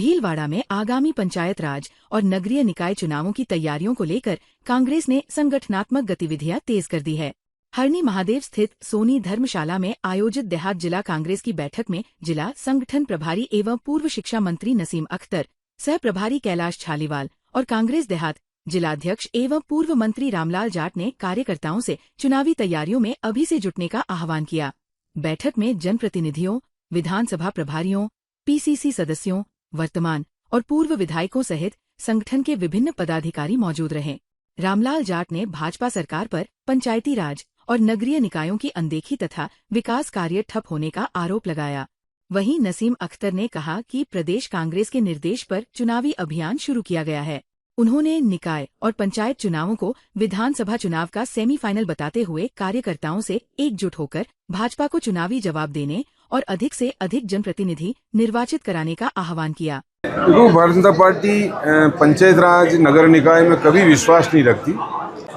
भीलवाड़ा में आगामी पंचायत राज और नगरीय निकाय चुनावों की तैयारियों को लेकर कांग्रेस ने संगठनात्मक गतिविधियां तेज कर दी है। हरणी महादेव स्थित सोनी धर्मशाला में आयोजित देहात जिला कांग्रेस की बैठक में जिला संगठन प्रभारी एवं पूर्व शिक्षा मंत्री नसीम अख्तर, सह प्रभारी कैलाश छालीवाल और कांग्रेस देहात जिलाध्यक्ष एवं पूर्व मंत्री रामलाल जाट ने कार्यकर्ताओं से चुनावी तैयारियों में अभी से जुटने का आह्वान किया। बैठक में जनप्रतिनिधियों, विधानसभा प्रभारियों, पीसीसी सदस्यों, वर्तमान और पूर्व विधायकों सहित संगठन के विभिन्न पदाधिकारी मौजूद रहे। रामलाल जाट ने भाजपा सरकार पर पंचायती राज और नगरीय निकायों की अनदेखी तथा विकास कार्य ठप होने का आरोप लगाया। वहीं नसीम अख्तर ने कहा कि प्रदेश कांग्रेस के निर्देश पर चुनावी अभियान शुरू किया गया है। उन्होंने निकाय और पंचायत चुनावों को विधानसभा चुनाव का सेमीफाइनल बताते हुए कार्यकर्ताओं से एकजुट होकर भाजपा को चुनावी जवाब देने और अधिक से अधिक जनप्रतिनिधि निर्वाचित कराने का आह्वान किया। देखो, भारतीय जनता पार्टी पंचायत राज नगर निकाय में कभी विश्वास नहीं रखती।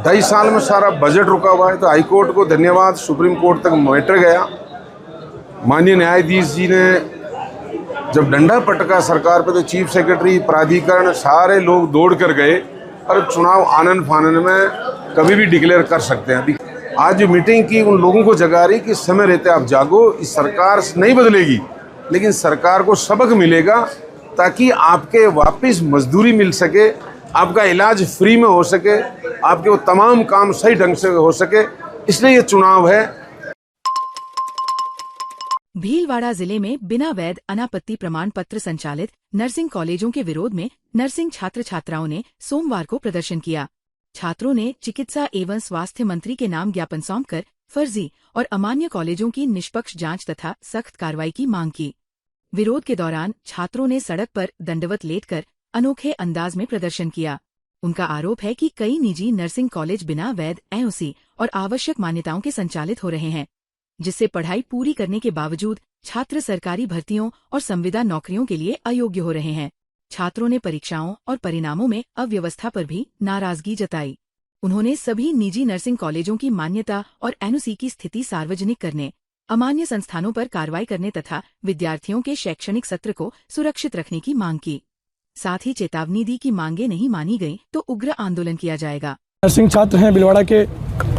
2.5 साल में सारा बजट रुका हुआ है, तो हाईकोर्ट को धन्यवाद, सुप्रीम कोर्ट तक मैटर गया। माननीय न्यायाधीश जी ने जब डंडा पटका सरकार पे, तो चीफ सेक्रेटरी, प्राधिकरण, सारे लोग दौड़ कर गए और चुनाव आनन फानन में कभी भी डिक्लेयर कर सकते हैं। अभी आज जो मीटिंग की उन लोगों को जगा रही कि समय रहते आप जागो। इस सरकार नहीं बदलेगी, लेकिन सरकार को सबक मिलेगा ताकि आपके वापस मजदूरी मिल सके, आपका इलाज फ्री में हो सके, आपके वो तमाम काम सही ढंग से हो सके। इसलिए ये चुनाव है। भीलवाड़ा जिले में बिना वैध अनापत्ति प्रमाण पत्र संचालित नर्सिंग कॉलेजों के विरोध में नर्सिंग छात्र छात्राओं ने सोमवार को प्रदर्शन किया। छात्रों ने चिकित्सा एवं स्वास्थ्य मंत्री के नाम ज्ञापन सौंपकर फर्जी और अमान्य कॉलेजों की निष्पक्ष जांच तथा सख्त कार्रवाई की मांग की। विरोध के दौरान छात्रों ने सड़क पर दंडवत लेटकर अनोखे अंदाज में प्रदर्शन किया। उनका आरोप है कि कई निजी नर्सिंग कॉलेज बिना वैध एनओसी और आवश्यक मान्यताओं के संचालित हो रहे हैं, जिससे पढ़ाई पूरी करने के बावजूद छात्र सरकारी भर्तियों और संविदा नौकरियों के लिए अयोग्य हो रहे हैं। छात्रों ने परीक्षाओं और परिणामों में अव्यवस्था पर भी नाराजगी जताई। उन्होंने सभी निजी नर्सिंग कॉलेजों की मान्यता और एनओसी की स्थिति सार्वजनिक करने, अमान्य संस्थानों पर कार्रवाई करने तथा विद्यार्थियों के शैक्षणिक सत्र को सुरक्षित रखने की मांग की। साथ ही चेतावनी दी कि मांगे नहीं मानी गई तो उग्र आंदोलन किया जाएगा। नर्सिंग छात्र हैं भीलवाड़ा के,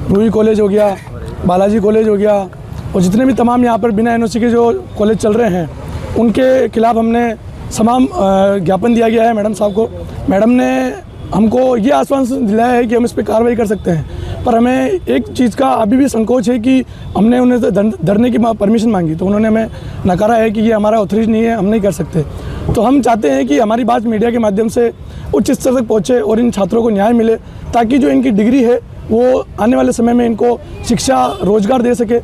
रूही कॉलेज हो गया, बालाजी कॉलेज हो गया और जितने भी तमाम यहाँ पर बिना एनओसी के जो कॉलेज चल रहे हैं, उनके खिलाफ हमने तमाम ज्ञापन दिया गया है मैडम साहब को। मैडम ने हमको ये आश्वासन दिलाया है कि हम इस पर कार्रवाई कर सकते हैं, पर हमें एक चीज़ का अभी भी संकोच है कि हमने उन्हें धरने की परमिशन मांगी तो उन्होंने हमें नकारा है कि ये हमारा ऑथोरिटी नहीं है, हम नहीं कर सकते। तो हम चाहते हैं कि हमारी बात मीडिया के माध्यम से उच्च स्तर तक पहुँचे और इन छात्रों को न्याय मिले, ताकि जो इनकी डिग्री है वो आने वाले समय में इनको शिक्षा, रोजगार दे सके।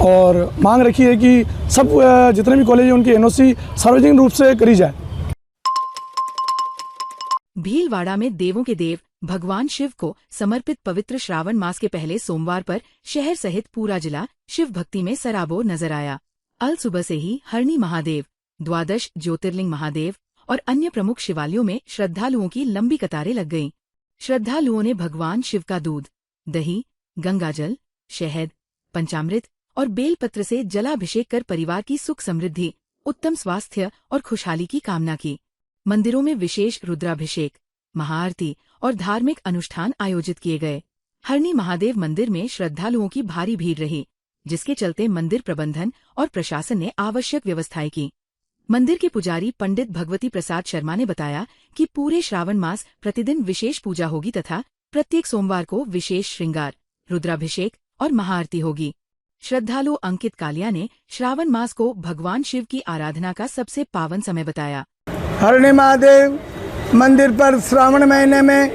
और मांग रखी है कि सब जितने भी कॉलेज हैं उनकी एनओसी सार्वजनिक रूप से करी जाए। भीलवाड़ा में देवों के देव भगवान शिव को समर्पित पवित्र श्रावण मास के पहले सोमवार पर शहर सहित पूरा जिला शिव भक्ति में सराबोर नजर आया। अल सुबह से ही हरणी महादेव, द्वादश ज्योतिर्लिंग महादेव और अन्य प्रमुख शिवालयों में श्रद्धालुओं की लंबी कतारें लग गईं। श्रद्धालुओं ने भगवान शिव का दूध, दही, गंगाजल, शहद, पंचामृत और बेलपत्र से जलाभिषेक कर परिवार की सुख समृद्धि, उत्तम स्वास्थ्य और खुशहाली की कामना की। मंदिरों में विशेष रुद्राभिषेक, महाआरती और धार्मिक अनुष्ठान आयोजित किए गए। हरणी महादेव मंदिर में श्रद्धालुओं की भारी भीड़ रही, जिसके चलते मंदिर प्रबंधन और प्रशासन ने आवश्यक व्यवस्थाएं की। मंदिर के पुजारी पंडित भगवती प्रसाद शर्मा ने बताया कि पूरे श्रावण मास प्रतिदिन विशेष पूजा होगी तथा प्रत्येक सोमवार को विशेष श्रृंगार, रुद्राभिषेक और महाआरती होगी। श्रद्धालु अंकित कालिया ने श्रावण मास को भगवान शिव की आराधना का सबसे पावन समय बताया। हरणी महादेव मंदिर पर श्रावण महीने में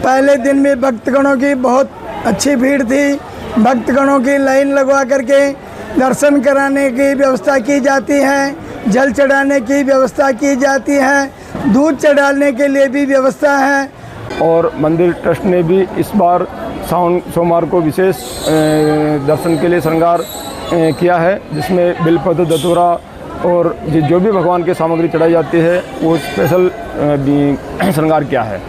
पहले दिन में भक्तगणों की बहुत अच्छी भीड़ थी। भक्तगणों की लाइन लगवा करके दर्शन कराने की व्यवस्था की जाती है, जल चढ़ाने की व्यवस्था की जाती है, दूध चढ़ाने के लिए भी व्यवस्था है। और मंदिर ट्रस्ट ने भी इस बार सोमवार को विशेष दर्शन के लिए श्रृंगार किया है, जिसमें बिलपत्र, धतूरा और जो भी भगवान की सामग्री चढ़ाई जाती है वो स्पेशल श्रृंगार किया है।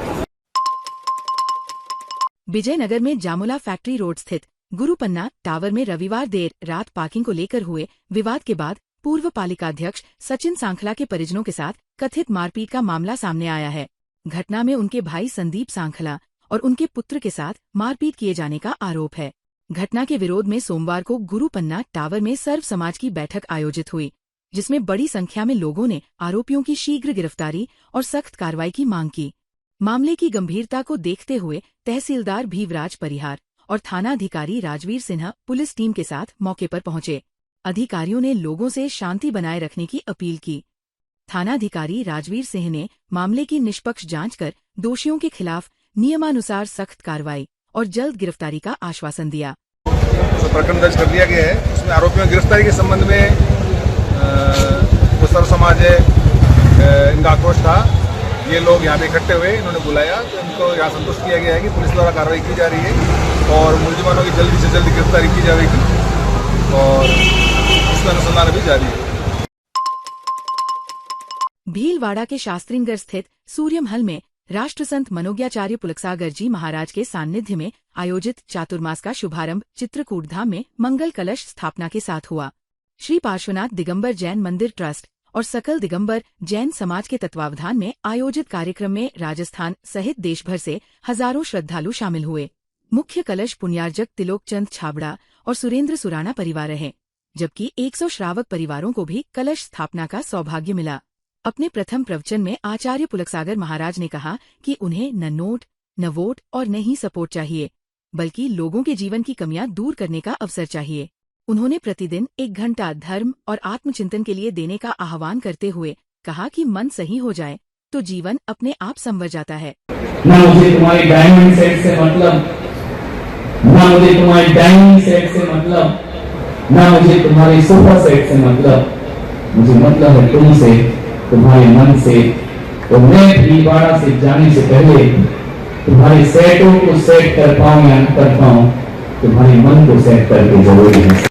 विजयनगर में जामुला फैक्ट्री रोड स्थित गुरुपन्ना टावर में रविवार देर रात पार्किंग को लेकर हुए विवाद के बाद पूर्व पालिकाध्यक्ष सचिन सांखला के परिजनों के साथ कथित मारपीट का मामला सामने आया है। घटना में उनके भाई संदीप सांखला और उनके पुत्र के साथ मारपीट किए जाने का आरोप है। घटना के विरोध में सोमवार को गुरुपन्ना टावर में सर्व समाज की बैठक आयोजित हुई, जिसमें बड़ी संख्या में लोगों ने आरोपियों की शीघ्र गिरफ्तारी और सख्त कार्रवाई की मांग की। मामले की गंभीरता को देखते हुए तहसीलदार भीवराज परिहार और थानाधिकारी राजवीर सिन्हा पुलिस टीम के साथ मौके पर पहुंचे। अधिकारियों ने लोगों से शांति बनाए रखने की अपील की। थानाधिकारी राजवीर सिंह ने मामले की निष्पक्ष जांच कर दोषियों के खिलाफ नियमानुसार सख्त कार्रवाई और जल्द गिरफ्तारी का आश्वासन दिया। तो प्रकरण दर्ज कर लिया गया है। उसमें आरोपियों की गिरफ्तारी के संबंध में जो सर्व समाज है, इनका आक्रोश था। ये लोग यहाँ पे इकट्ठे हुए, इन्होंने बुलाया तो इनको यहाँ संतुष्ट किया गया है कि पुलिस द्वारा कार्रवाई की जा रही है और मुलजिमानों की जल्दी से जल्दी गिरफ्तारी की जाएगी और उसका अनुसंधान भी जारी है। भीलवाड़ा के शास्त्रीनगर स्थित सूर्यमहल में राष्ट्रसंत मनोज्ञाचार्य पुलकसागर जी महाराज के सान्निध्य में आयोजित चातुर्मास का शुभारंभ चित्रकूट धाम में मंगल कलश स्थापना के साथ हुआ। श्री पार्श्वनाथ दिगंबर जैन मंदिर ट्रस्ट और सकल दिगंबर जैन समाज के तत्वावधान में आयोजित कार्यक्रम में राजस्थान सहित देश भर से हजारों श्रद्धालु शामिल हुए। मुख्य कलश पुण्यार्जक तिलोकचंद छाबड़ा और सुरेंद्र सुराना परिवार रहे, जबकि 100 श्रावक परिवारों को भी कलश स्थापना का सौभाग्य मिला। अपने प्रथम प्रवचन में आचार्य पुलकसागर महाराज ने कहा कि उन्हें न नोट, न वोट और न ही सपोर्ट चाहिए, बल्कि लोगों के जीवन की कमियां दूर करने का अवसर चाहिए। उन्होंने प्रतिदिन 1 घंटा धर्म और आत्मचिंतन के लिए देने का आह्वान करते हुए कहा कि मन सही हो जाए तो जीवन अपने आप संवर जाता है। ना मुझे तुम्हारी डायमंड सेट से मतलब, ना मुझे तुम्हारी डायमंड सेट से मतलब, ना मुझे तुम्हारी सोफा सेट से मतलब, मुझे मतलब है तुमसे, तुम्हारे मन से। और मैं भीलवाड़ा से जाने से पहले तुम्हारे सेटों को सेट कर पाऊं या न कर पाऊं, तुम्हारे मन को सेट करके जरूरी है।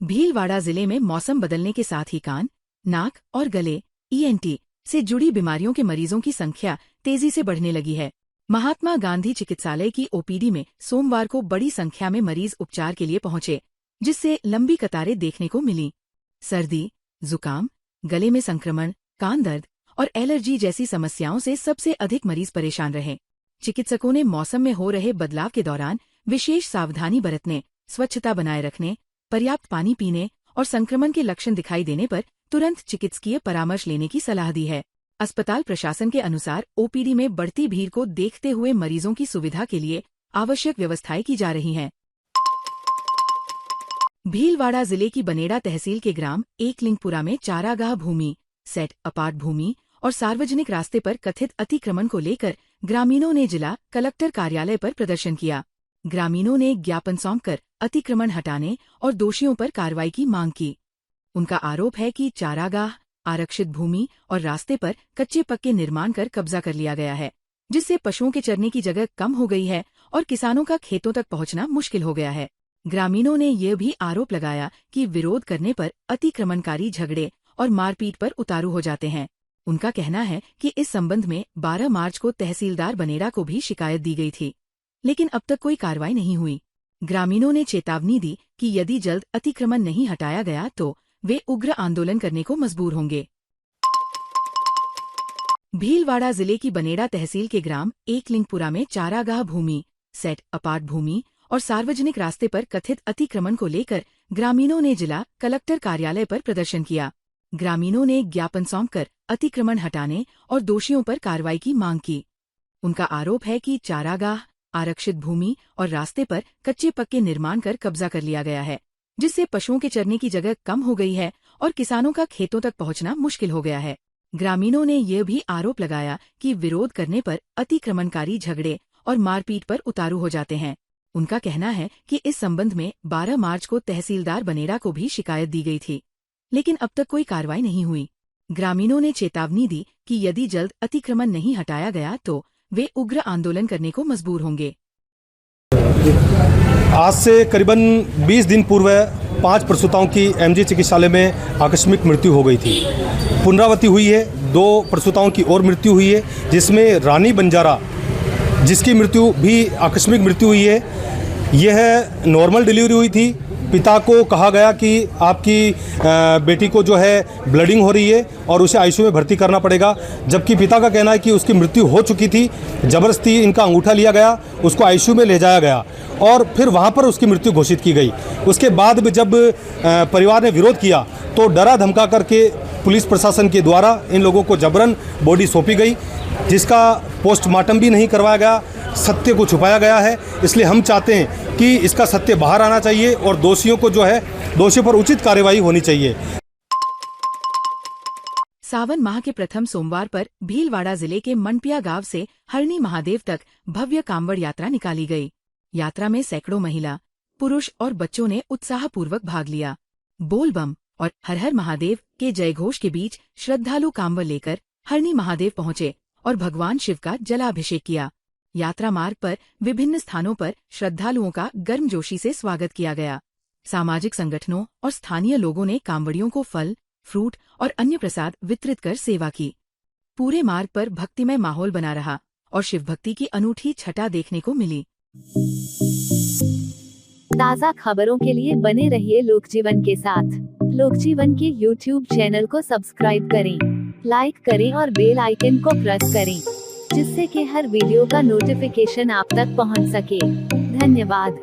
भीलवाड़ा जिले में मौसम बदलने के साथ ही कान, नाक और गले ENT से जुड़ी बीमारियों के मरीजों की संख्या तेजी से बढ़ने लगी है। महात्मा गांधी चिकित्सालय की OPD में सोमवार को बड़ी संख्या में मरीज उपचार के लिए पहुंचे, जिससे लंबी कतारें देखने को मिली। सर्दी, जुकाम, गले में संक्रमण, कान दर्द और एलर्जी जैसी समस्याओं से सबसे अधिक मरीज परेशान रहे। चिकित्सकों ने मौसम में हो रहे बदलाव के दौरान विशेष सावधानी बरतने, स्वच्छता बनाए रखने, पर्याप्त पानी पीने और संक्रमण के लक्षण दिखाई देने पर तुरंत चिकित्सकीय परामर्श लेने की सलाह दी है। अस्पताल प्रशासन के अनुसार OPD में बढ़ती भीड़ को देखते हुए मरीजों की सुविधा के लिए आवश्यक व्यवस्थाएं की जा रही हैं। भीलवाड़ा जिले की बनेड़ा तहसील के ग्राम एकलिंगपुरा में चारागाह भूमि, सेट अपार्ट भूमि और सार्वजनिक रास्ते पर कथित अतिक्रमण को लेकर ग्रामीणों ने जिला कलेक्टर कार्यालय पर प्रदर्शन किया। ग्रामीणों ने ज्ञापन सौंपकर अतिक्रमण हटाने और दोषियों पर कार्रवाई की मांग की। उनका आरोप है कि चारागाह, आरक्षित भूमि और रास्ते पर कच्चे पक्के निर्माण कर कब्जा कर लिया गया है, जिससे पशुओं के चरने की जगह कम हो गई है और किसानों का खेतों तक पहुंचना मुश्किल हो गया है। ग्रामीणों ने यह भी आरोप लगाया कि विरोध करने पर अतिक्रमणकारी झगड़े और मारपीट पर उतारू हो जाते हैं। उनका कहना है कि इस संबंध में 12 मार्च को तहसीलदार बनेड़ा को भी शिकायत दी गई थी, लेकिन अब तक कोई कार्रवाई नहीं हुई। ग्रामीणों ने चेतावनी दी कि यदि जल्द अतिक्रमण नहीं हटाया गया तो वे उग्र आंदोलन करने को मजबूर होंगे। भीलवाड़ा जिले की बनेड़ा तहसील के ग्राम एकलिंगपुरा में चारागाह भूमि, सेट अपार्ट भूमि और सार्वजनिक रास्ते पर कथित अतिक्रमण को लेकर ग्रामीणों ने जिला कलेक्टर कार्यालय पर प्रदर्शन किया। ग्रामीणों ने ज्ञापन सौंपकर अतिक्रमण हटाने और दोषियों पर कार्रवाई की मांग की। उनका आरोप है कि चारागाह, आरक्षित भूमि और रास्ते पर कच्चे पक्के निर्माण कर कब्जा कर लिया गया है, जिससे पशुओं के चरने की जगह कम हो गई है और किसानों का खेतों तक पहुंचना मुश्किल हो गया है। ग्रामीणों ने यह भी आरोप लगाया कि विरोध करने पर अतिक्रमणकारी झगड़े और मारपीट पर उतारू हो जाते हैं। उनका कहना है कि इस संबंध में 12 मार्च को तहसीलदार बनेड़ा को भी शिकायत दी गई थी, लेकिन अब तक कोई कार्रवाई नहीं हुई। ग्रामीणों ने चेतावनी दी कि यदि जल्द अतिक्रमण नहीं हटाया गया तो वे उग्र आंदोलन करने को मजबूर होंगे। आज से करीबन 20 दिन पूर्व 5 प्रसूताओं की MG चिकित्सालय में आकस्मिक मृत्यु हो गई थी। पुनरावृत्ति हुई है, 2 प्रसूताओं की और मृत्यु हुई है, जिसमें रानी बंजारा जिसकी मृत्यु भी आकस्मिक मृत्यु हुई है। यह नॉर्मल डिलीवरी हुई थी पिता को कहा गया कि आपकी बेटी को जो है ब्लीडिंग हो रही है और उसे आईसीयू में भर्ती करना पड़ेगा, जबकि पिता का कहना है कि उसकी मृत्यु हो चुकी थी। ज़बरदस्ती इनका अंगूठा लिया गया, उसको आईसीयू में ले जाया गया और फिर वहाँ पर उसकी मृत्यु घोषित की गई। उसके बाद में जब परिवार ने विरोध किया तो डरा धमका करके पुलिस प्रशासन के द्वारा इन लोगों को जबरन बॉडी सौंपी गई, जिसका पोस्टमार्टम भी नहीं करवाया गया, सत्य को छुपाया गया है। इसलिए हम चाहते हैं कि इसका सत्य बाहर आना चाहिए और दोषियों को जो है दोषियों पर उचित कार्रवाई होनी चाहिए। सावन माह के प्रथम सोमवार पर भीलवाड़ा जिले के मनपिया गांव से हरणी महादेव तक भव्य कांवड़ यात्रा निकाली गई। यात्रा में सैकड़ों महिला, पुरुष और बच्चों ने उत्साहपूर्वक भाग लिया। बोल बम और हर हर महादेव के जयघोष के बीच श्रद्धालु कांवड़ लेकर हरणी महादेव पहुंचे और भगवान शिव का जलाभिषेक किया। यात्रा मार्ग पर विभिन्न स्थानों पर श्रद्धालुओं का गर्मजोशी से स्वागत किया गया। सामाजिक संगठनों और स्थानीय लोगों ने कांवड़ियों को फल, फ्रूट और अन्य प्रसाद वितरित कर सेवा की। पूरे मार्ग पर भक्तिमय माहौल बना रहा और शिव भक्ति की अनूठी छटा देखने को मिली। ताज़ा खबरों के लिए बने रहिए लोकजीवन के साथ। लोकजीवन के YouTube चैनल को सब्सक्राइब करें, लाइक करें और बेल आइकन को प्रेस करें, जिससे कि हर वीडियो का नोटिफिकेशन आप तक पहुंच सके। धन्यवाद।